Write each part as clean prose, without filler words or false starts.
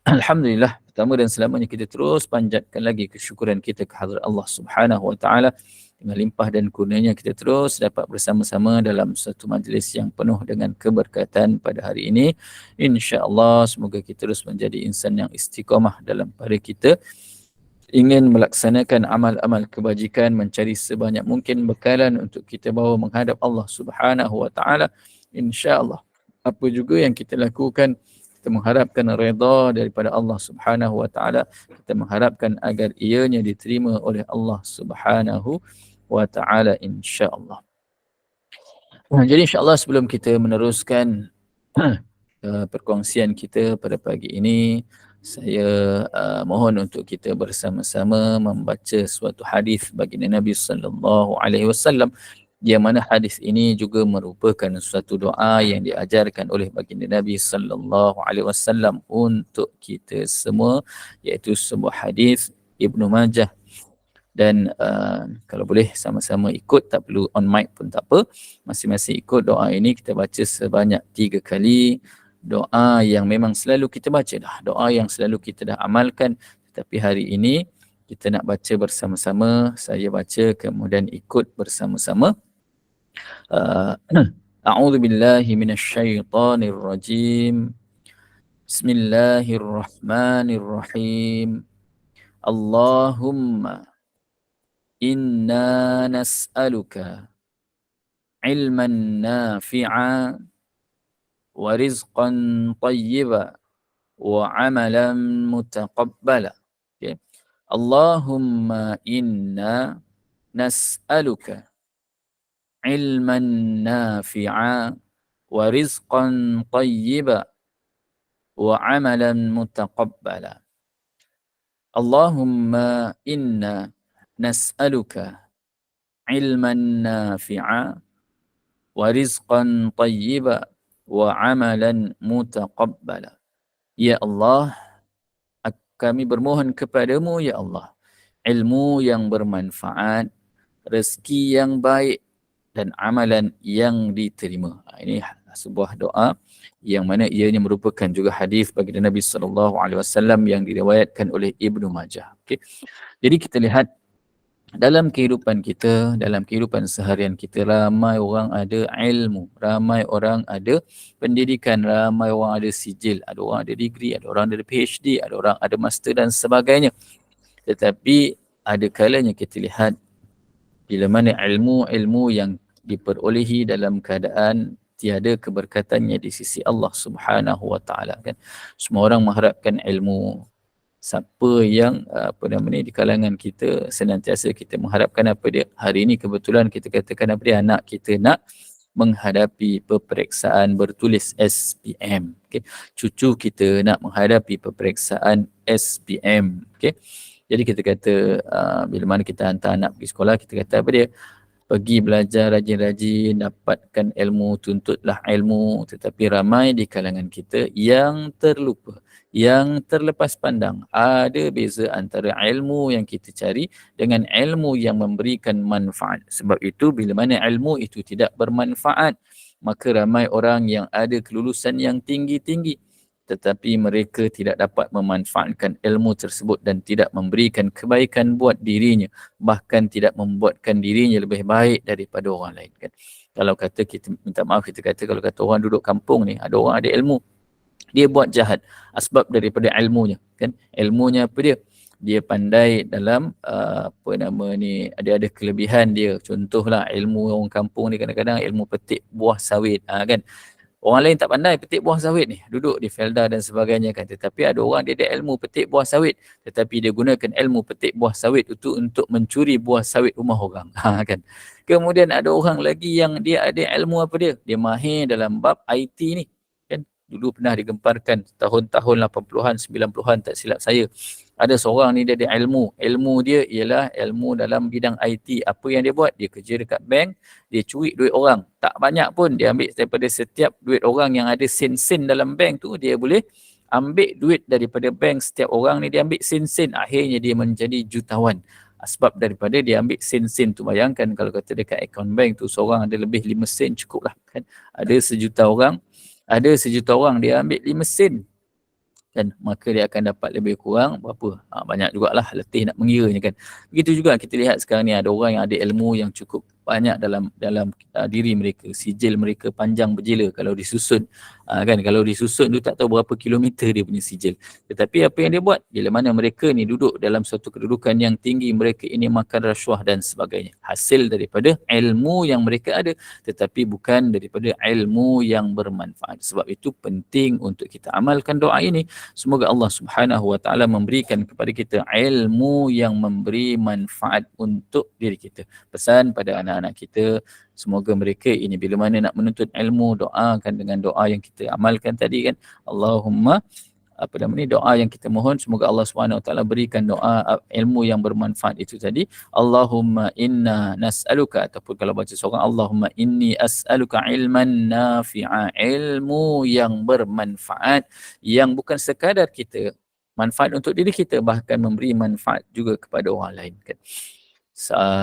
Alhamdulillah, pertama dan selamanya kita terus panjatkan lagi kesyukuran kita kehadrat Allah Subhanahu Wa Taala. Dengan limpah dan kurnianya kita terus dapat bersama-sama dalam satu majlis yang penuh dengan keberkatan pada hari ini. Insya-Allah semoga kita terus menjadi insan yang istiqamah dalam pada kita ingin melaksanakan amal-amal kebajikan, mencari sebanyak mungkin bekalan untuk kita bawa menghadap Allah Subhanahu Wa Taala. Insya-Allah apa juga yang kita lakukan, kita mengharapkan redha daripada Allah Subhanahu Wa Taala. Kita mengharapkan agar ianya diterima oleh Allah Subhanahu Wa Taala, insya-Allah. Jadi insya-Allah sebelum kita meneruskan perkongsian kita pada pagi ini, saya mohon untuk kita bersama-sama membaca suatu hadis baginda Nabi sallallahu alaihi wasallam, yang mana hadis ini juga merupakan suatu doa yang diajarkan oleh baginda Nabi sallallahu alaihi wasallam untuk kita semua, iaitu sebuah hadis Ibnu Majah. Dan kalau boleh sama-sama ikut, tak perlu on mic pun tak apa, masing-masing ikut doa ini. Kita baca sebanyak 3 kali. Doa yang memang selalu kita baca dah, doa yang selalu kita dah amalkan, tetapi hari ini kita nak baca bersama-sama. Saya baca kemudian ikut bersama-sama. A'udzu billahi minasyaitonir rajim. Bismillahirrahmanirrahim. Allahumma inna nas'aluka ilman nafi'a wa rizqan tayyiba wa amalan mutaqabbala. Okay. Allahumma inna nas'aluka ilman nafi'a wa rizqan tayyiba wa amalan mutaqabbala. Allahumma inna nas'aluka ilman nafi'a wa rizqan tayyiba wa amalan mutaqabbala. Ya Allah, kami bermohon kepadamu ya Allah, ilmu yang bermanfaat, rezeki yang baik dan amalan yang diterima. Ini sebuah doa yang mana ianya merupakan juga hadis baginda Nabi sallallahu alaihi wasallam yang diriwayatkan oleh Ibnu Majah. Okey. Jadi kita lihat dalam kehidupan kita, dalam kehidupan seharian kita, ramai orang ada ilmu, ramai orang ada pendidikan, ramai orang ada sijil, ada orang ada degree, ada orang ada PhD, ada orang ada master dan sebagainya. Tetapi ada kalanya kita lihat bila mana ilmu yang diperolehi dalam keadaan tiada keberkatannya di sisi Allah Subhanahu Wa Taala, kan. Semua orang mengharapkan ilmu. Siapa yang di kalangan kita senantiasa kita mengharapkan apa dia? Hari ini kebetulan kita katakan apa dia? Anak kita nak menghadapi peperiksaan bertulis SPM. Okay. Cucu kita nak menghadapi peperiksaan SPM. Okay. Jadi kita kata bila mana kita hantar anak pergi sekolah, kita kata apa dia? Pergi belajar rajin-rajin, dapatkan ilmu, tuntutlah ilmu. Tetapi ramai di kalangan kita yang terlupa, yang terlepas pandang. Ada beza antara ilmu yang kita cari dengan ilmu yang memberikan manfaat. Sebab itu bila mana ilmu itu tidak bermanfaat, maka ramai orang yang ada kelulusan yang tinggi-tinggi tetapi mereka tidak dapat memanfaatkan ilmu tersebut dan tidak memberikan kebaikan buat dirinya, bahkan tidak membuatkan dirinya lebih baik daripada orang lain, kan. Kalau kata kita minta maaf, kita kata kalau kata orang duduk kampung ni, ada orang ada ilmu, dia buat jahat asbab daripada ilmunya, kan. Ilmunya apa dia? Dia pandai dalam ada kelebihan dia. Contohlah ilmu orang kampung ni kadang-kadang ilmu petik buah sawit, kan. Orang lain tak pandai petik buah sawit ni, duduk di felda dan sebagainya, kan. Tetapi ada orang dia ada ilmu petik buah sawit, tetapi dia gunakan ilmu petik buah sawit itu untuk mencuri buah sawit rumah orang, kan. Kemudian ada orang lagi yang dia ada ilmu apa dia? Dia mahir dalam bab IT ni, kan. Dulu pernah digemparkan tahun-tahun 80-an, 90-an tak silap saya. Ada seorang ni dia ada ilmu dia ialah ilmu dalam bidang IT. Apa yang dia buat? Dia kerja dekat bank, dia curi duit orang. Tak banyak pun, dia ambil daripada setiap duit orang yang ada sen-sen dalam bank tu, dia boleh ambil duit daripada bank setiap orang ni, dia ambil sen-sen. Akhirnya dia menjadi jutawan. Sebab daripada dia ambil sen-sen tu, bayangkan kalau kata dekat akaun bank tu seorang ada lebih 5 sen cukup lah, kan. Ada sejuta orang dia ambil 5 sen. kan, maka dia akan dapat lebih kurang berapa, banyak jugalah, letih nak mengiranya kan. Begitu juga kita lihat sekarang ni ada orang yang ada ilmu yang cukup banyak dalam diri mereka, sijil mereka panjang berjila kalau disusun, kan, kalau disusun tu tak tahu berapa kilometer dia punya sijil. Tetapi apa yang dia buat, bila mana mereka ni duduk dalam suatu kedudukan yang tinggi, mereka ini makan rasuah dan sebagainya, hasil daripada ilmu yang mereka ada, tetapi bukan daripada ilmu yang bermanfaat. Sebab itu penting untuk kita amalkan doa ini. Semoga Allah Subhanahu Wa Taala memberikan kepada kita ilmu yang memberi manfaat untuk diri kita. Pesan pada anak-anak kita, semoga mereka ini bila mana nak menuntut ilmu, doakan dengan doa yang kita amalkan tadi kan. Allahumma, apa nama ni, doa yang kita mohon, semoga Allah Subhanahu Wa Taala berikan doa ilmu yang bermanfaat itu tadi. Allahumma inna nas'aluka, ataupun kalau baca seorang, Allahumma inni as'aluka ilman nafi'a, ilmu yang bermanfaat, yang bukan sekadar kita manfaat untuk diri kita, bahkan memberi manfaat juga kepada orang lain kan.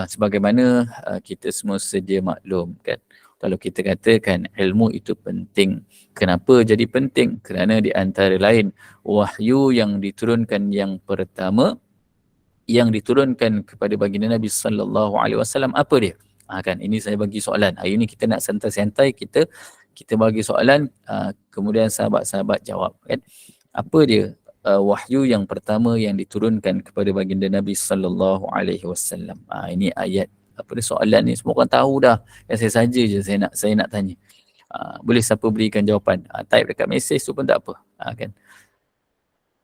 Sebagaimana kita semua sedia maklum kan, kalau kita katakan ilmu itu penting. Kenapa jadi penting? Kerana di antara lain wahyu yang diturunkan yang pertama, yang diturunkan kepada baginda Nabi sallallahu alaihi wasallam, apa dia? Kan, ini saya bagi soalan. Hari ini kita nak santai-santai, kita bagi soalan, kemudian sahabat-sahabat jawab kan. Apa dia wahyu yang pertama yang diturunkan kepada baginda Nabi sallallahu alaihi wasallam? Ini ayat, apa dia, soalan ni semua orang tahu dah. Saya saja je saya nak tanya. Boleh siapa berikan jawapan? Type dekat mesej tu pun tak apa. Kan.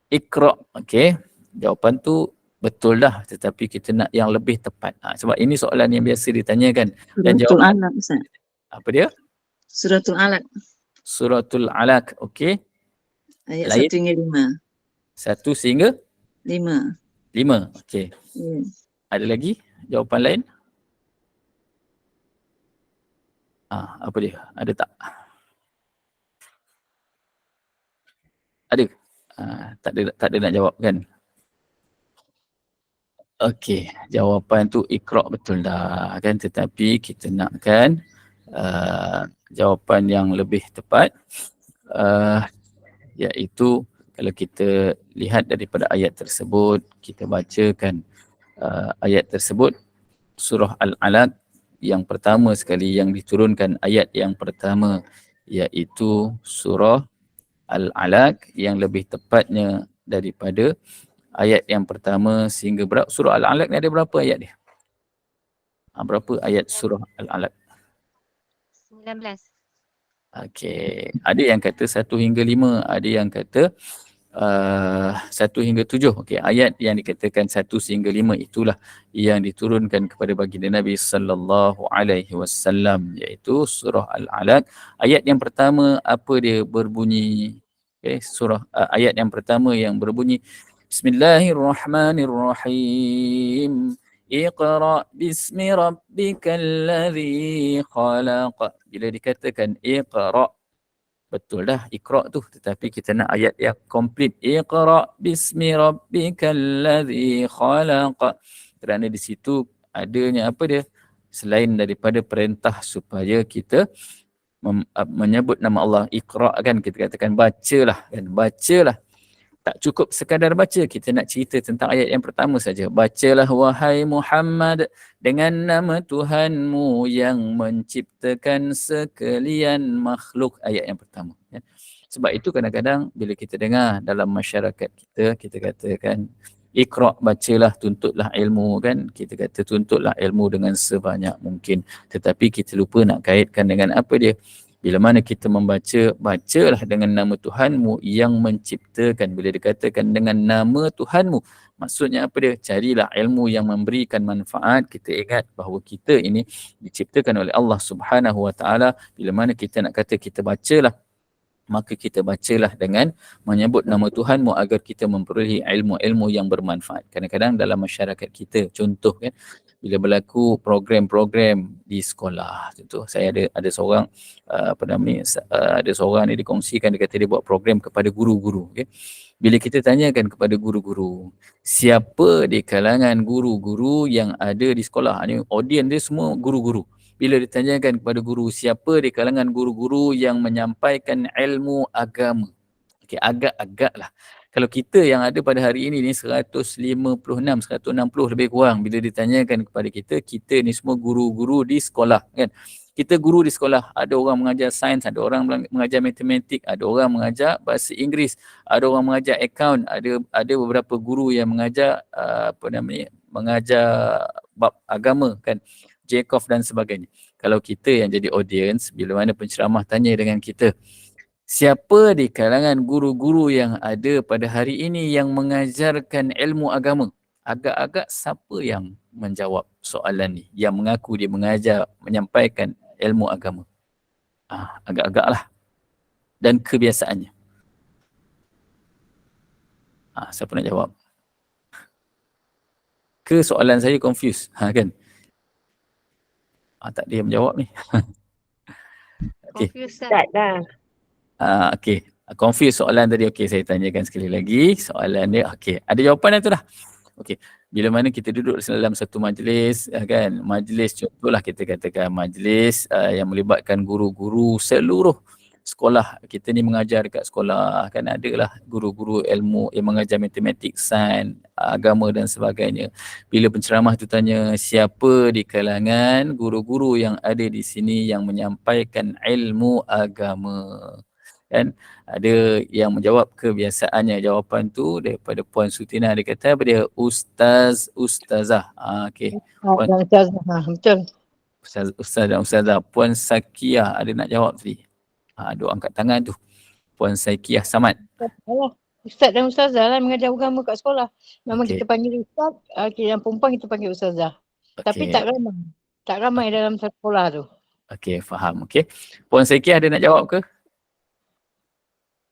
Iqra. Okey. Jawapan tu betul dah, tetapi kita nak yang lebih tepat. Sebab ini soalan yang biasa ditanyakan. Dan Suratul jawapan Alaq, Ustaz. apa dia? Suratul Alaq. Suratul Alaq. Okey. Ayat Lain? 1 hingga 5. 1 sehingga 5. 5. Okey. Ada lagi jawapan lain? Apa dia? Ada tak? Ada? Tak ada nak jawab kan? Okey, jawapan tu Iqra betul dah kan, tetapi kita nakkan jawapan yang lebih tepat, iaitu kalau kita lihat daripada ayat tersebut, kita bacakan ayat tersebut, surah Al-Alaq yang pertama sekali yang diturunkan, ayat yang pertama, iaitu surah Al-Alaq, yang lebih tepatnya daripada ayat yang pertama sehingga berapa? Surah Al-Alaq ni ada berapa ayat dia? Berapa ayat surah Al-Alaq? 19. Okey, ada yang kata 1 hingga 5, ada yang kata 1 hingga 7. Okey, ayat yang dikatakan 1 sehingga 5 itulah yang diturunkan kepada baginda Nabi sallallahu alaihi wasallam, iaitu surah Al-Alaq. Ayat yang pertama apa dia berbunyi? Okey, surah ayat yang pertama yang berbunyi Bismillahirrahmanirrahim. Iqra bismi rabbikal ladzi khalaq. Bila dikatakan Iqra, betul dah Iqra tu, tetapi kita nak ayat yang komplit. Iqra bismi rabbikal ladzi khalaq. Kerana di situ adanya apa dia? Selain daripada perintah supaya kita menyebut nama Allah, Iqra kan, kita katakan bacalah kan, bacalah. Tak cukup sekadar baca, kita nak cerita tentang ayat yang pertama saja. Bacalah wahai Muhammad dengan nama Tuhanmu yang menciptakan sekalian makhluk. Ayat yang pertama. Ya. Sebab itu kadang-kadang bila kita dengar dalam masyarakat kita, kita katakan Iqra, bacalah, tuntutlah ilmu kan. Kita kata tuntutlah ilmu dengan sebanyak mungkin. Tetapi kita lupa nak kaitkan dengan apa dia. Bila mana kita membaca, bacalah dengan nama Tuhanmu yang menciptakan. Bila dikatakan dengan nama Tuhanmu, maksudnya apa dia? Carilah ilmu yang memberikan manfaat. Kita ingat bahawa kita ini diciptakan oleh Allah Subhanahu Wa Taala. Bila mana kita nak kata kita bacalah, maka kita bacalah dengan menyebut nama Tuhanmu agar kita memperolehi ilmu-ilmu yang bermanfaat. Kadang-kadang dalam masyarakat kita, contoh kan, bila berlaku program-program di sekolah, contoh saya ada seorang ada seorang ni dikongsikan, dia kata dia buat program kepada guru-guru. Okay? Bila kita tanyakan kepada guru-guru, siapa di kalangan guru-guru yang ada di sekolah, ni audience dia semua guru-guru. Bila ditanyakan kepada guru, siapa di kalangan guru-guru yang menyampaikan ilmu agama? Okey, agak-agak lah. Kalau kita yang ada pada hari ini ni 156, 160 lebih kurang, bila ditanyakan kepada kita ni semua guru-guru di sekolah kan. Kita guru di sekolah, ada orang mengajar sains, ada orang mengajar matematik, ada orang mengajar bahasa Inggeris, ada orang mengajar akaun, ada beberapa guru yang mengajar mengajar bab agama kan, Jacob dan sebagainya. Kalau kita yang jadi audience, bila mana penceramah tanya dengan kita, siapa di kalangan guru-guru yang ada pada hari ini yang mengajarkan ilmu agama? Agak-agak siapa yang menjawab soalan ni? Yang mengaku dia mengajar, menyampaikan ilmu agama. Agak-agak lah. Dan kebiasaannya. Siapa nak jawab? Ke soalan saya confuse? Kan? Tak ada yang menjawab ni. Okay. Confused Tak dah. Okey. Confuse soalan tadi. Okey, saya tanyakan sekali lagi. Soalan dia, okey. Ada jawapan itu dah? Okey. Bila mana kita duduk dalam satu majlis, kan? Majlis, contohlah kita katakan majlis yang melibatkan guru-guru seluruh sekolah. Kita ni mengajar dekat sekolah, kan adalah guru-guru ilmu yang mengajar matematik, sains, agama dan sebagainya. Bila penceramah tu tanya, siapa di kalangan guru-guru yang ada di sini yang menyampaikan ilmu agama? Kan ada yang menjawab, kebiasaannya jawapan tu daripada Puan Sutina, dia kata apa dia? Ustazah. Okey. Betul. Ustaz dan ustazah. Puan Sakiah ada nak jawab tadi. Duk angkat tangan tu. Puan Sakiah Samad. Ustaz dan ustazah lah mengajar agama kat sekolah. Memang Okey. kita panggil ustaz, yang perempuan kita panggil ustazah. Tapi Okey. tak ramai. Tak ramai dalam sekolah tu. Okey, faham. Okey. Puan Sakiah ada nak jawab ke?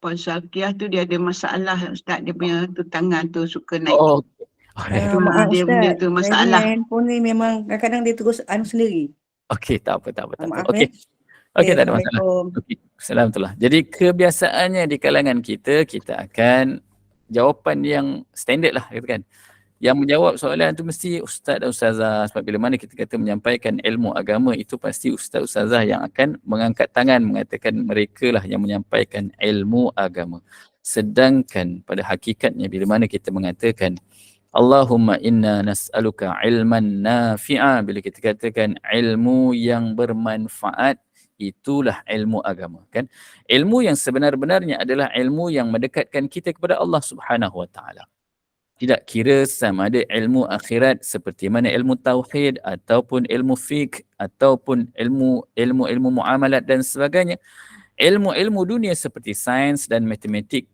Puan Sakiah tu dia ada masalah Ustaz, dia punya tu tangan tu suka naik. Oh. Maaf dia Ustaz, benda tu masalah. handphone ni memang kadang-kadang dia terus sendiri. Okey, tak apa. Maaf Okey. Okey, tak ada masalah. Assalamualaikum. Okey. Assalamualaikum. Jadi kebiasaannya di kalangan kita akan jawapan yang standard lah, katakan. Yang menjawab soalan tu mesti ustaz dan ustazah, sebab bila mana kita kata menyampaikan ilmu agama, itu pasti ustaz ustazah yang akan mengangkat tangan mengatakan mereka lah yang menyampaikan ilmu agama. Sedangkan pada hakikatnya bila mana kita mengatakan Allahumma inna nas'aluka ilman nafi'a, bila kita katakan ilmu yang bermanfaat, itulah ilmu agama, kan? Ilmu yang sebenar-benarnya adalah ilmu yang mendekatkan kita kepada Allah Subhanahu wa taala. Tidak kira sama ada ilmu akhirat seperti mana ilmu tauhid ataupun ilmu fiqh ataupun ilmu muamalat dan sebagainya. Ilmu-ilmu dunia seperti sains dan matematik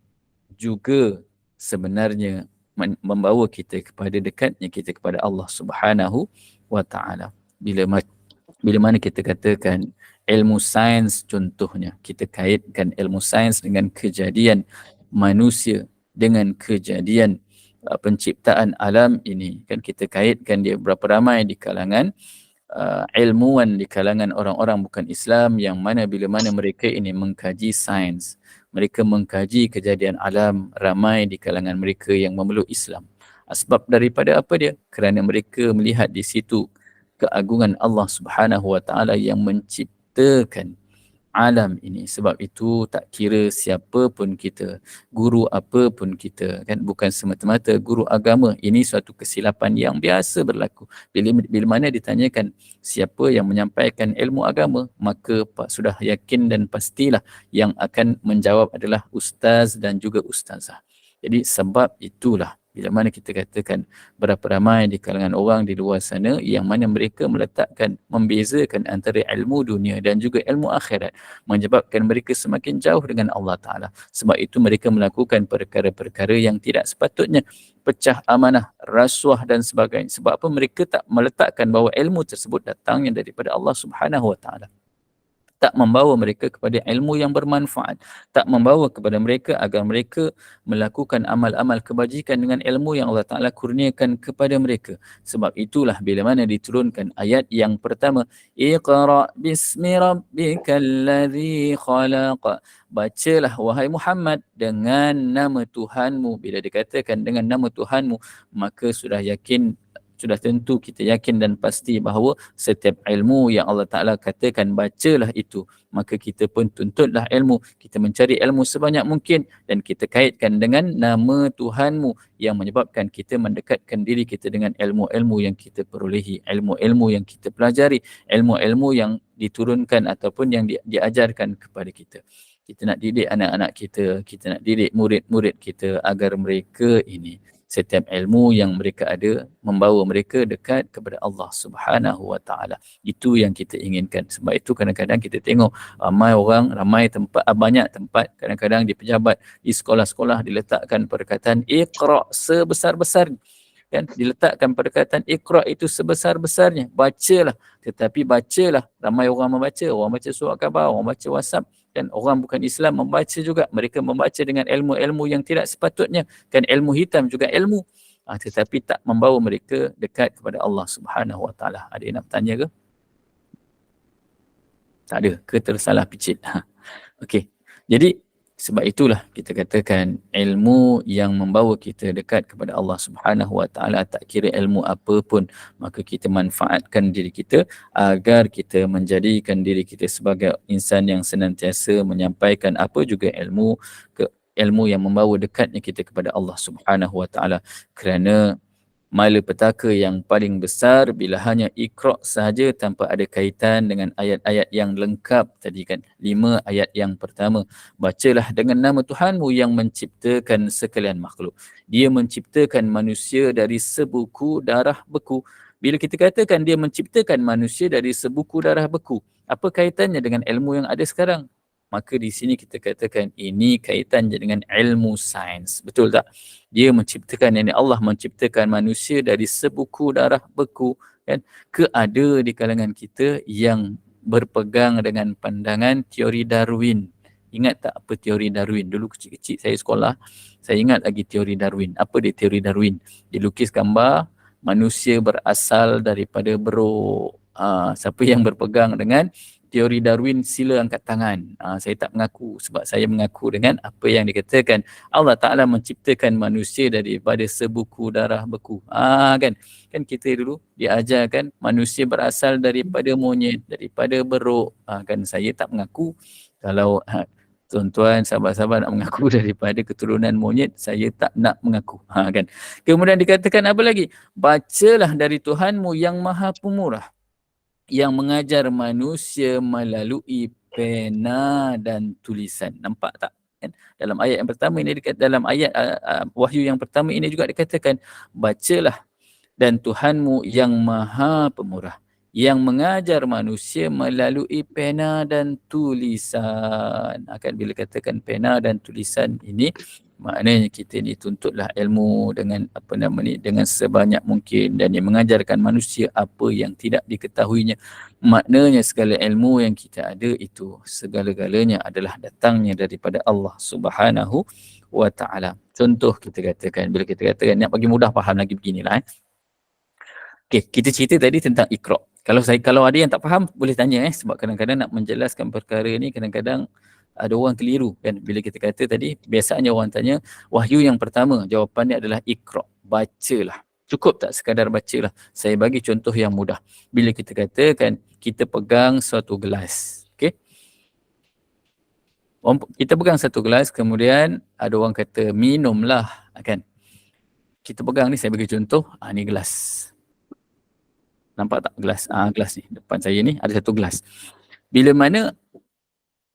juga sebenarnya membawa kita kepada dekatnya kita kepada Allah Subhanahu wa taala. Bila mana kita katakan ilmu sains, contohnya kita kaitkan ilmu sains dengan kejadian manusia, dengan kejadian penciptaan alam ini, kan kita kaitkan dia berapa ramai di kalangan ilmuwan, di kalangan orang-orang bukan Islam yang mana bila mana mereka ini mengkaji sains, mereka mengkaji kejadian alam, ramai di kalangan mereka yang memeluk Islam. Sebab daripada apa dia? Kerana mereka melihat di situ keagungan Allah Subhanahu wa taala yang menciptakan alam ini. Sebab itu tak kira siapa pun kita, guru apa pun kita, kan, bukan semata-mata guru agama. Ini suatu kesilapan yang biasa berlaku. Bila mana ditanyakan siapa yang menyampaikan ilmu agama, maka sudah yakin dan pastilah yang akan menjawab adalah ustaz dan juga ustazah. Jadi sebab itulah bila mana kita katakan berapa ramai di kalangan orang di luar sana yang mana mereka meletakkan, membezakan antara ilmu dunia dan juga ilmu akhirat, menyebabkan mereka semakin jauh dengan Allah Ta'ala. Sebab itu mereka melakukan perkara-perkara yang tidak sepatutnya, pecah amanah, rasuah dan sebagainya. Sebab apa? Mereka tak meletakkan bahawa ilmu tersebut datangnya daripada Allah Subhanahu Wa Ta'ala. Tak membawa mereka kepada ilmu yang bermanfaat, tak membawa kepada mereka agar mereka melakukan amal-amal kebajikan dengan ilmu yang Allah Ta'ala kurniakan kepada mereka. Sebab itulah bila mana diturunkan ayat yang pertama, Iqra' bismi rabbikal ladzi khalaq. Bacalah wahai Muhammad dengan nama Tuhanmu. Bila dikatakan dengan nama Tuhanmu, maka sudah yakin sudah tentu kita yakin dan pasti bahawa setiap ilmu yang Allah Ta'ala katakan bacalah itu, maka kita pun tuntutlah ilmu, kita mencari ilmu sebanyak mungkin dan kita kaitkan dengan nama Tuhanmu yang menyebabkan kita mendekatkan diri kita dengan ilmu-ilmu yang kita perolehi, ilmu-ilmu yang kita pelajari, ilmu-ilmu yang diturunkan ataupun yang diajarkan kepada kita. Kita nak didik anak-anak kita, kita nak didik murid-murid kita agar mereka ini setiap ilmu yang mereka ada membawa mereka dekat kepada Allah Subhanahu Wa Taala. Itu yang kita inginkan. Sebab itu kadang-kadang kita tengok banyak tempat kadang-kadang di pejabat, di sekolah-sekolah diletakkan perkataan Iqra sebesar-besar, kan, diletakkan perkataan Iqra itu sebesar-besarnya, bacalah. Tetapi bacalah, ramai orang baca surat khabar, orang baca WhatsApp, dan orang bukan Islam membaca juga, mereka membaca dengan ilmu-ilmu yang tidak sepatutnya, kan, ilmu hitam juga ilmu, tetapi tak membawa mereka dekat kepada Allah Subhanahu Wa Taala. Ada yang nak bertanya ke? Tak ada ke? Tersalah picit? Okey. Jadi sebab itulah kita katakan ilmu yang membawa kita dekat kepada Allah Subhanahu Wa Taala, tak kira ilmu apa pun, maka kita manfaatkan diri kita agar kita menjadikan diri kita sebagai insan yang senantiasa menyampaikan apa juga ilmu yang membawa dekatnya kita kepada Allah Subhanahu Wa Taala. Kerana malapetaka yang paling besar bila hanya Iqra sahaja tanpa ada kaitan dengan ayat-ayat yang lengkap tadi, kan, 5 ayat yang pertama. Bacalah dengan nama Tuhanmu yang menciptakan sekalian makhluk. Dia menciptakan manusia dari sebuku darah beku. Bila kita katakan dia menciptakan manusia dari sebuku darah beku, apa kaitannya dengan ilmu yang ada sekarang? Maka di sini kita katakan ini kaitannya dengan ilmu sains. Betul tak? Dia menciptakan, Allah menciptakan manusia dari sebuku darah beku, kan? Ada di kalangan kita yang berpegang dengan pandangan teori Darwin. Ingat tak apa teori Darwin? Dulu kecil-kecil saya sekolah, saya ingat lagi teori Darwin. Apa dia teori Darwin? Dia lukis gambar manusia berasal daripada beruk. Siapa yang berpegang dengan teori Darwin sila angkat tangan. Saya tak mengaku sebab saya mengaku dengan apa yang dikatakan. Allah Ta'ala menciptakan manusia daripada sebuku darah beku. Kan kita dulu diajarkan manusia berasal daripada monyet, daripada beruk. Kan saya tak mengaku. Kalau tuan-tuan, sahabat-sahabat nak mengaku daripada keturunan monyet, saya tak nak mengaku. Kan. Kemudian dikatakan apa lagi? Bacalah dari Tuhanmu yang Maha Pemurah, yang mengajar manusia melalui pena dan tulisan. Nampak tak? Dalam ayat yang pertama ini, dalam ayat wahyu yang pertama ini juga dikatakan, bacalah dan Tuhanmu yang Maha Pemurah, yang mengajar manusia melalui pena dan tulisan. Bila katakan pena dan tulisan ini, maknanya kita ni tuntutlah ilmu dengan dengan sebanyak mungkin, dan dia mengajarkan manusia apa yang tidak diketahuinya. Maknanya segala ilmu yang kita ada itu segala-galanya adalah datangnya daripada Allah Subhanahu Wa Taala. Contoh kita katakan, bila kita katakan nak bagi mudah faham lagi beginilah. Okey, kita cerita tadi tentang Iqra. Kalau ada yang tak faham boleh tanya sebab kadang-kadang nak menjelaskan perkara ni kadang-kadang ada orang keliru, kan. Bila kita kata tadi, biasanya orang tanya wahyu yang pertama, jawapannya adalah Iqra, bacalah. Cukup tak sekadar bacalah? Saya bagi contoh yang mudah. Bila kita katakan kita pegang suatu gelas, okey, kita pegang satu gelas, kemudian ada orang kata minumlah, kan. Kita pegang ni, saya bagi contoh, ni gelas. Nampak tak gelas? Gelas ni depan saya ni ada satu gelas. Bila mana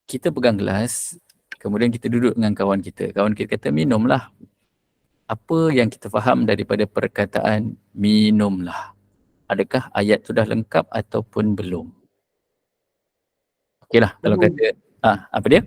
kita pegang gelas, kemudian kita duduk dengan kawan kita kata minumlah. Apa yang kita faham daripada perkataan minumlah? Adakah ayat tu dah lengkap ataupun belum? Okeylah, kalau kata apa dia?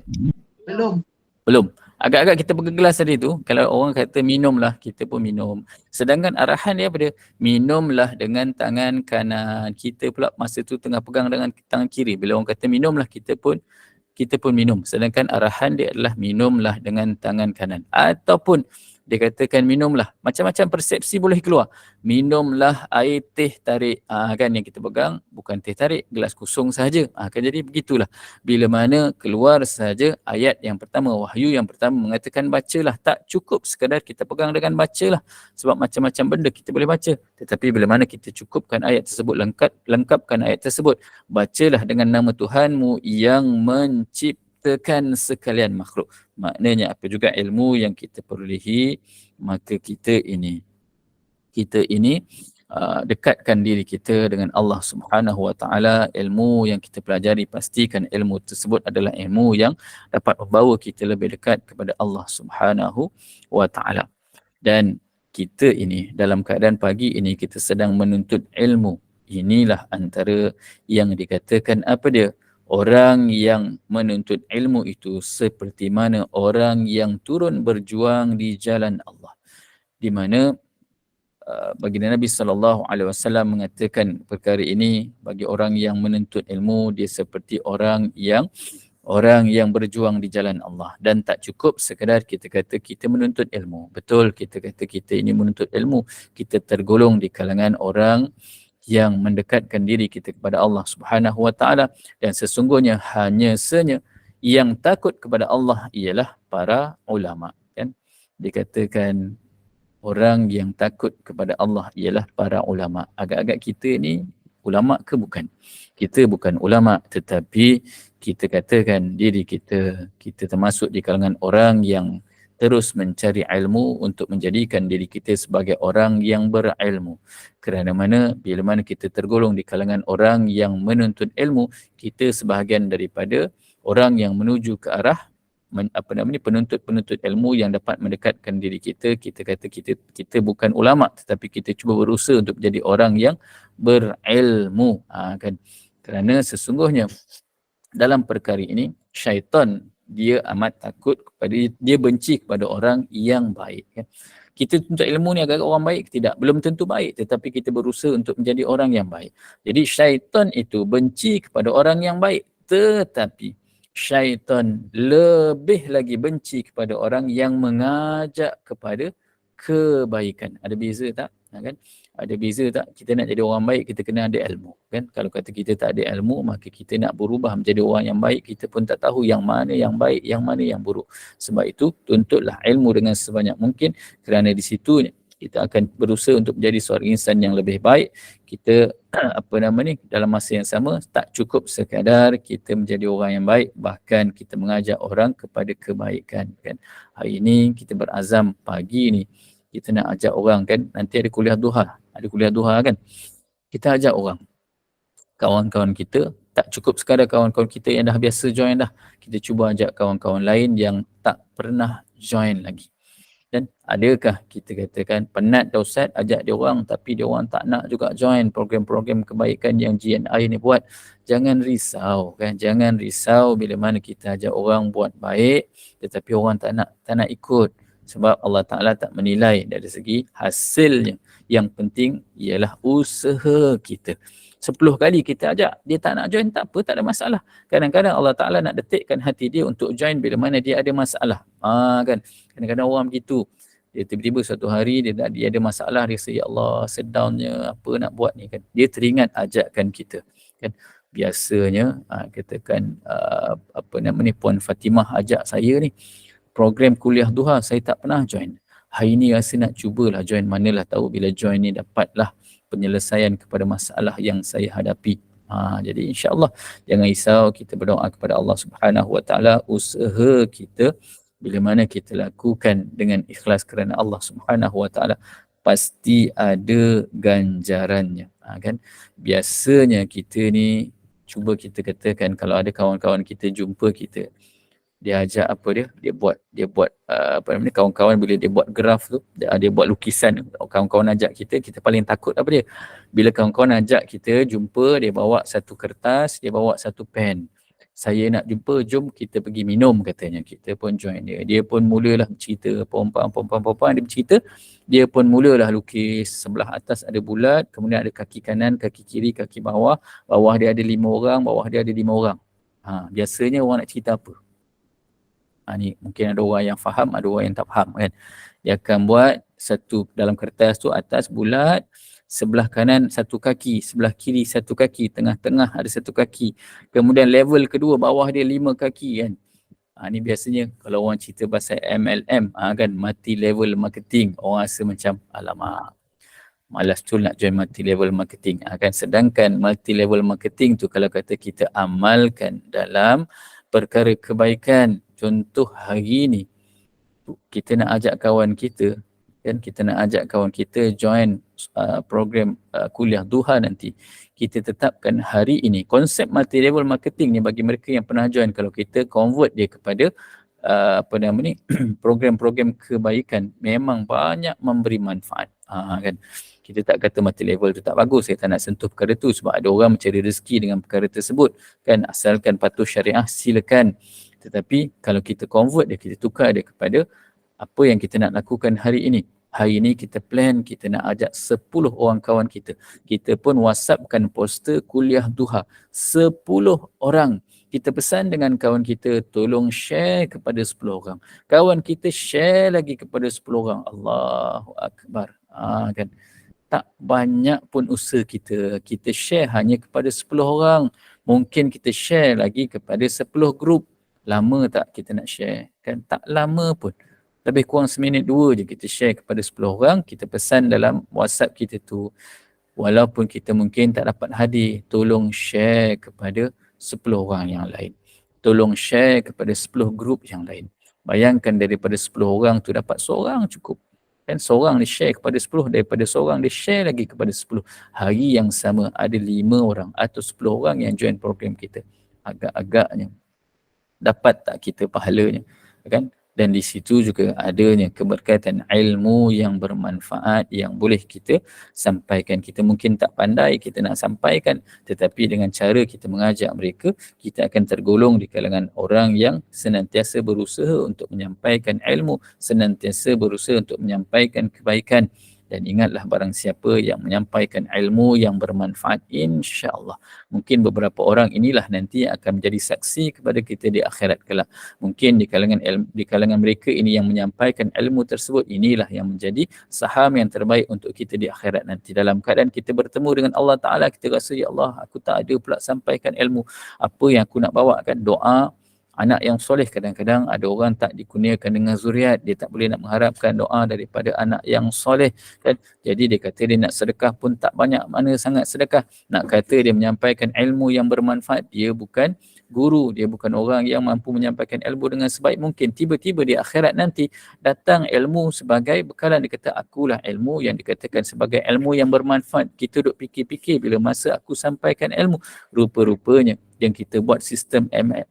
Belum. Agak-agak kita pegang gelas tadi tu, kalau orang kata minumlah, kita pun minum. Sedangkan arahan dia apa dia? Minumlah dengan tangan kanan. Kita pula masa tu tengah pegang dengan tangan kiri. Bila orang kata minumlah, kita pun minum. Sedangkan arahan dia adalah minumlah dengan tangan kanan. Ataupun Dia katakan minumlah. Macam-macam persepsi boleh keluar. Minumlah air teh tarik. Kan yang kita pegang bukan teh tarik, gelas kosong sahaja. Kan jadi begitulah. Bila mana keluar sahaja ayat yang pertama, wahyu yang pertama mengatakan bacalah. Tak cukup sekadar kita pegang dengan bacalah. Sebab macam-macam benda kita boleh baca. Tetapi bila mana kita cukupkan ayat tersebut, lengkapkan ayat tersebut. Bacalah dengan nama Tuhanmu yang menciptakan sekalian makhluk. Maknanya apa juga ilmu yang kita perolehi, maka kita ini dekatkan diri kita dengan Allah Subhanahu Wa Taala. Ilmu yang kita pelajari, pastikan ilmu tersebut adalah ilmu yang dapat membawa kita lebih dekat kepada Allah Subhanahu Wa Taala. Dan kita ini dalam keadaan pagi ini kita sedang menuntut ilmu. Inilah antara yang dikatakan apa dia? Orang yang menuntut ilmu itu seperti mana orang yang turun berjuang di jalan Allah. Di mana baginda Nabi SAW mengatakan perkara ini, bagi orang yang menuntut ilmu, dia seperti orang yang berjuang di jalan Allah. Dan tak cukup sekadar kita kata kita menuntut ilmu. Betul, kita kata kita ini menuntut ilmu. Kita tergolong di kalangan orang yang mendekatkan diri kita kepada Allah Subhanahu Wa Taala, dan sesungguhnya hanya yang takut kepada Allah ialah para ulama, kan? Dikatakan orang yang takut kepada Allah ialah para ulama. Agak-agak kita ni ulama ke bukan? Kita bukan ulama, tetapi kita katakan diri kita termasuk di kalangan orang yang terus mencari ilmu untuk menjadikan diri kita sebagai orang yang berilmu. Kerana mana bila mana kita tergolong di kalangan orang yang menuntut ilmu, kita sebahagian daripada orang yang menuju ke arah penuntut ilmu yang dapat mendekatkan diri kita. Kita kata kita bukan ulama, tetapi kita cuba berusaha untuk menjadi orang yang berilmu. Kan? Kerana sesungguhnya dalam perkara ini syaitan dia amat takut dia benci kepada orang yang baik, kan? Kita tuntut ilmu ni agak orang baik tidak, belum tentu baik, tetapi kita berusaha untuk menjadi orang yang baik. Jadi syaitan itu benci kepada orang yang baik, tetapi syaitan lebih lagi benci kepada orang yang mengajak kepada kebaikan. Ada beza tak? Kan? Ada beza tak? Kita nak jadi orang baik, kita kena ada ilmu, kan? Kalau kata kita tak ada ilmu, maka kita nak berubah menjadi orang yang baik, kita pun tak tahu yang mana yang baik, yang mana yang buruk. Sebab itu tuntutlah ilmu dengan sebanyak mungkin, kerana di situ kita akan berusaha untuk menjadi seorang insan yang lebih baik. Kita dalam masa yang sama tak cukup sekadar kita menjadi orang yang baik, bahkan kita mengajak orang kepada kebaikan, kan? Hari ini kita berazam pagi ni kita nak ajak orang, kan? Nanti ada kuliah duha kan? Kita ajak orang, kawan-kawan kita. Tak cukup sekadar kawan-kawan kita yang dah biasa join dah. Kita cuba ajak kawan-kawan lain yang tak pernah join lagi. Dan adakah kita katakan penat dah Ustaz ajak dia orang, tapi dia orang tak nak juga join program-program kebaikan yang GNI ni buat. Jangan risau, kan? Jangan risau bila mana kita ajak orang buat baik tetapi orang tak nak ikut. Sebab Allah Ta'ala tak menilai dari segi hasilnya. Yang penting ialah usaha kita. 10 kali kita ajak, dia tak nak join, tak apa, tak ada masalah. Kadang-kadang Allah Ta'ala nak detikkan hati dia untuk join bila mana dia ada masalah. Kan? Kadang-kadang orang begitu. Dia tiba-tiba suatu hari dia ada masalah, dia rasa, ya Allah, sedownnya, apa nak buat ni, kan? Dia teringat ajakan kita, kan? Biasanya katakan Puan Fatimah ajak saya ni program kuliah duha, saya tak pernah join. Hari ni rasa nak cubalah join, manalah tahu bila join ni dapatlah penyelesaian kepada masalah yang saya hadapi. Jadi insya-Allah jangan risau, kita berdoa kepada Allah Subhanahu Wa Taala, usaha kita bila mana kita lakukan dengan ikhlas kerana Allah Subhanahu Wa Taala, pasti ada ganjarannya. Kan? Biasanya kita ni cuba kita katakan kalau ada kawan-kawan kita jumpa kita, dia ajak dia buat kawan-kawan bila dia buat graf tu, dia buat lukisan, kawan-kawan ajak kita paling takut dia bila kawan-kawan ajak kita jumpa, dia bawa satu kertas, dia bawa satu pen. Saya nak jumpa, jom kita pergi minum, katanya. Kita pun join dia pun mulalah cerita, perempuan dia bercerita, dia pun mulalah lukis. Sebelah atas ada bulat, kemudian ada kaki kanan, kaki kiri, kaki bawah dia ada 5 orang, bawah dia ada 5 orang. Biasanya orang nak cerita apa? Ni mungkin ada orang yang faham, ada orang yang tak faham kan. Dia akan buat satu dalam kertas tu atas bulat, sebelah kanan satu kaki, sebelah kiri satu kaki, tengah-tengah ada satu kaki. Kemudian level kedua bawah dia 5 kaki kan. Ni biasanya kalau orang cerita pasal MLM kan, multi level marketing, orang rasa macam alamak, malas tu nak join multi level marketing kan. Sedangkan multi level marketing tu kalau kata kita amalkan dalam perkara kebaikan, contoh hari ni kita nak ajak kawan kita kan, kita nak ajak kawan kita join program kuliah duha nanti, kita tetapkan hari ini konsep multi level marketing ni bagi mereka yang pernah join, kalau kita convert dia kepada program-program kebaikan, memang banyak memberi manfaat kan. Kita tak kata multi level tu tak bagus, saya tak nak sentuh perkara tu sebab ada orang mencari rezeki dengan perkara tersebut kan, asalkan patuh syariah silakan. Tetapi kalau kita convert dia, kita tukar dia kepada apa yang kita nak lakukan hari ini. Hari ini kita plan, kita nak ajak 10 orang kawan kita. Kita pun WhatsAppkan poster kuliah duha. 10 orang. Kita pesan dengan kawan kita, tolong share kepada 10 orang. Kawan kita share lagi kepada 10 orang. Allahu Akbar. Kan? Tak banyak pun usaha kita. Kita share hanya kepada 10 orang. Mungkin kita share lagi kepada 10 grup. Lama tak kita nak share? Kan tak lama pun. Lebih kurang seminit 2 je kita share kepada 10 orang. Kita pesan dalam WhatsApp kita tu. Walaupun kita mungkin tak dapat hadir, tolong share kepada 10 orang yang lain. Tolong share kepada 10 grup yang lain. Bayangkan daripada 10 orang tu dapat seorang cukup. Kan seorang dia share kepada 10, daripada seorang dia share lagi kepada 10. Hari yang sama ada 5 orang atau 10 orang yang join program kita. Agak-agaknya dapat tak kita pahalanya kan? Dan di situ juga adanya keberkatan ilmu yang bermanfaat yang boleh kita sampaikan. Kita mungkin tak pandai kita nak sampaikan, tetapi dengan cara kita mengajak mereka, kita akan tergolong di kalangan orang yang senantiasa berusaha untuk menyampaikan ilmu, senantiasa berusaha untuk menyampaikan kebaikan. Dan ingatlah barang siapa yang menyampaikan ilmu yang bermanfaat, insya-Allah mungkin beberapa orang inilah nanti yang akan menjadi saksi kepada kita di akhirat kelak. Mungkin di kalangan mereka ini yang menyampaikan ilmu tersebut, inilah yang menjadi saham yang terbaik untuk kita di akhirat nanti. Dalam keadaan kita bertemu dengan Allah Ta'ala, kita rasa, ya Allah, aku tak ada pula sampaikan ilmu. Apa yang aku nak bawakan? Doa anak yang soleh. Kadang-kadang ada orang tak dikurniakan dengan zuriat, dia tak boleh nak mengharapkan doa daripada anak yang soleh kan. Jadi dia kata dia nak sedekah pun tak banyak mana sangat sedekah. Nak kata dia menyampaikan ilmu yang bermanfaat, dia bukan guru, dia bukan orang yang mampu menyampaikan ilmu dengan sebaik mungkin. Tiba-tiba di akhirat nanti datang ilmu sebagai bekalan, dia kata akulah ilmu yang dikatakan sebagai ilmu yang bermanfaat. Kita duk fikir-fikir bila masa aku sampaikan ilmu, rupa-rupanya yang kita buat sistem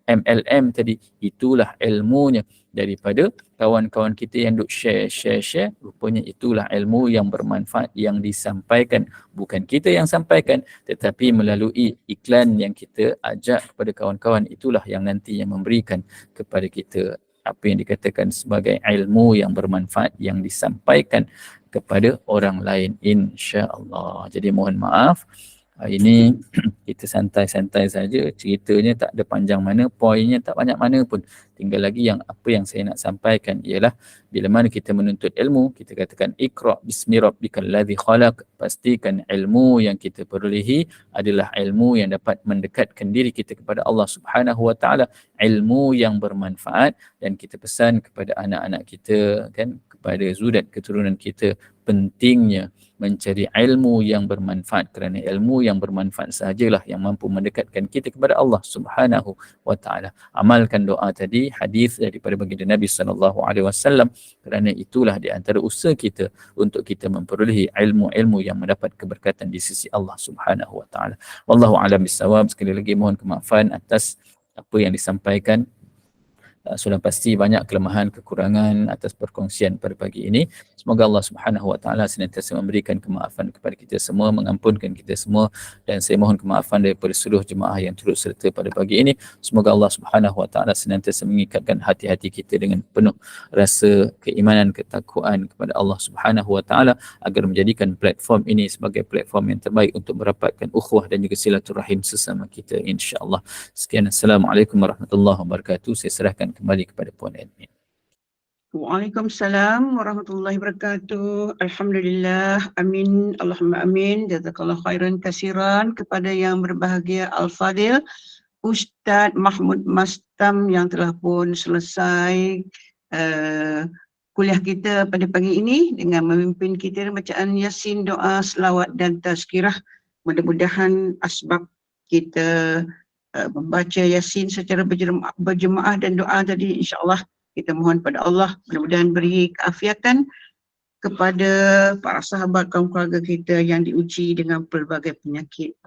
MLM tadi, itulah ilmunya daripada kawan-kawan kita yang duk share, rupanya itulah ilmu yang bermanfaat yang disampaikan. Bukan kita yang sampaikan, tetapi melalui iklan yang kita ajak kepada kawan-kawan, itulah yang nanti yang memberikan kepada kita apa yang dikatakan sebagai ilmu yang bermanfaat yang disampaikan kepada orang lain, insya-Allah. Jadi mohon maaf, ini kita santai-santai saja, ceritanya tak ada panjang mana, poinnya tak banyak mana pun. Tinggal lagi yang apa yang saya nak sampaikan ialah bila mana kita menuntut ilmu, kita katakan iqra bismi rabbikal ladzi khalaq, pastikan ilmu yang kita perolehi adalah ilmu yang dapat mendekatkan diri kita kepada Allah Subhanahu wa taala, ilmu yang bermanfaat. Dan kita pesan kepada anak-anak kita kan, kepada zudat keturunan kita, pentingnya mencari ilmu yang bermanfaat, kerana ilmu yang bermanfaat sahajalah yang mampu mendekatkan kita kepada Allah Subhanahu wa taala. Amalkan doa tadi, hadis daripada baginda Nabi sallallahu alaihi wasallam, kerana itulah di antara usaha kita untuk kita memperolehi ilmu-ilmu yang mendapat keberkatan di sisi Allah Subhanahu wa taala. Wallahu a'lam bissawab. Sekali lagi mohon kemaafan atas apa yang disampaikan. Sudah pasti banyak kelemahan, kekurangan atas perkongsian pada pagi ini. Semoga Allah Subhanahu wa taala senantiasa memberikan kemaafan kepada kita semua, mengampunkan kita semua, dan saya mohon kemaafan daripada seluruh jemaah yang turut serta pada pagi ini. Semoga Allah Subhanahu wa taala senantiasa mengikatkan hati-hati kita dengan penuh rasa keimanan, ketakwaan kepada Allah Subhanahu wa taala, agar menjadikan platform ini sebagai platform yang terbaik untuk merapatkan ukhuwah dan juga silaturahim sesama kita, insya-Allah. Sekian, assalamualaikum warahmatullahi wabarakatuh. Saya serahkan kembali kepada Puan Admin. Waalaikumsalam warahmatullahi wabarakatuh. Alhamdulillah. Amin. Allahumma amin. Jazakallah khairan kasiran kepada yang berbahagia Al-Fadil Ustaz Mahmud Mastam yang telah pun selesai kuliah kita pada pagi ini dengan memimpin kita bacaan Yasin, doa, selawat dan tazkirah. Mudah-mudahan asbab kita membaca Yasin secara berjemaah dan doa tadi, insya-Allah kita mohon pada Allah mudah-mudahan beri keafiatan kepada para sahabat kaum keluarga kita yang diuji dengan pelbagai penyakit.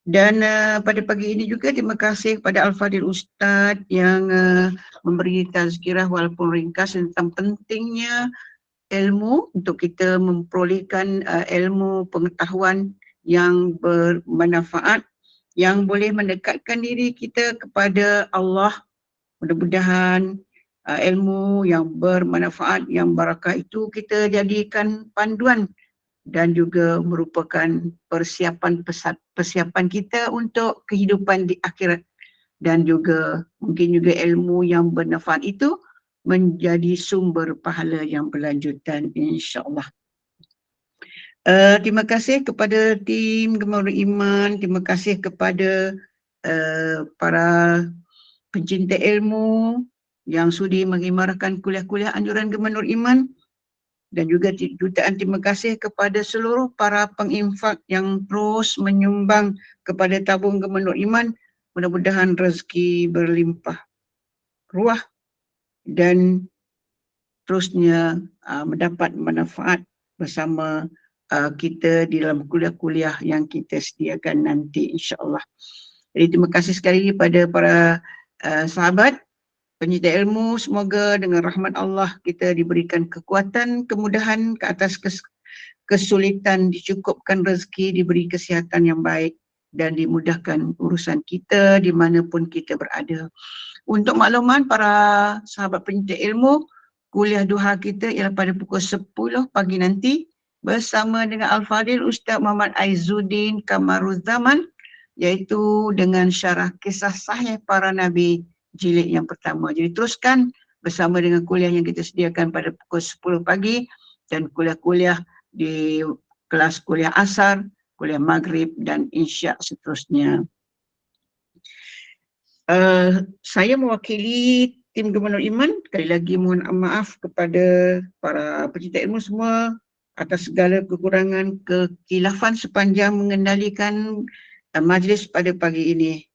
Dan pada pagi ini juga terima kasih kepada Al-Fadil Ustaz yang memberi tazkirah walaupun ringkas tentang pentingnya ilmu untuk kita memperolehkan ilmu pengetahuan yang bermanfaat yang boleh mendekatkan diri kita kepada Allah. Mudah-mudahan ilmu yang bermanfaat, yang barakah itu kita jadikan panduan dan juga merupakan persiapan kita untuk kehidupan di akhirat, dan juga mungkin juga ilmu yang bermanfaat itu menjadi sumber pahala yang berlanjutan, insya-Allah. Terima kasih kepada tim Gemar Iman, terima kasih kepada para pencinta ilmu yang sudi mengimarkan kuliah-kuliah anjuran Gemar Iman, dan juga jutaan terima kasih kepada seluruh para penginfak yang terus menyumbang kepada tabung Gemar Iman. Mudah-mudahan rezeki berlimpah ruah dan terusnya mendapat manfaat bersama kita di dalam kuliah-kuliah yang kita sediakan nanti, insya-Allah. Jadi terima kasih sekali kepada para sahabat pencinta ilmu. Semoga dengan rahmat Allah kita diberikan kekuatan, kemudahan ke atas kesulitan, dicukupkan rezeki, diberi kesihatan yang baik dan dimudahkan urusan kita dimanapun kita berada. Untuk makluman para sahabat pencinta ilmu, kuliah duha kita ialah pada pukul 10 pagi nanti bersama dengan Al-Fadil Ustaz Muhammad Aizuddin Kamaruzzaman, iaitu dengan syarah kisah sahih para Nabi jilid yang pertama. Jadi teruskan bersama dengan kuliah yang kita sediakan pada pukul 10 pagi dan kuliah-kuliah di kelas kuliah asar, kuliah maghrib dan isyak seterusnya. Saya mewakili tim Gemar Iman, sekali lagi mohon maaf kepada para pencinta ilmu semua atas segala kekurangan kekhilafan sepanjang mengendalikan majlis pada pagi ini.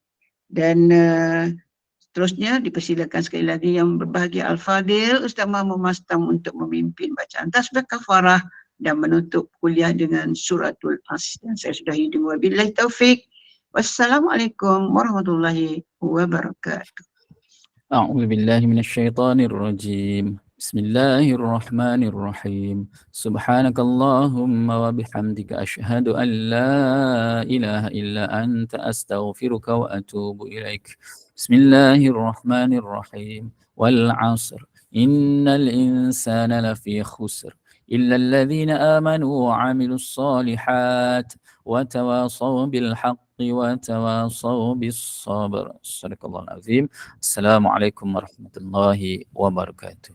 Dan seterusnya dipersilakan sekali lagi yang berbahagia Al-Fadil Ustaz Mahmud Mastam untuk memimpin bacaan tasbih kafarah dan menutup kuliah dengan suratul As. Dan saya sudahi dengan wabillahi taufik. Wassalamualaikum warahmatullahi wabarakatuh. A'udzu billahi minasyaitonir rajim. Bismillahirrahmanirrahim. Subhanakallahumma wa bihamdika asyhadu an la ilaha illa anta astaghfiruka wa atubu ilaik. Bismillahirrahmanirrahim. Wal 'asr. Innal insana lafi khusr. Illa alladhina amanu wa 'amilus solihat wa tawasaw bil haqqi wa tawasaw bis sabr. Sadaqallahul azim. Assalamualaikum warahmatullahi wabarakatuh.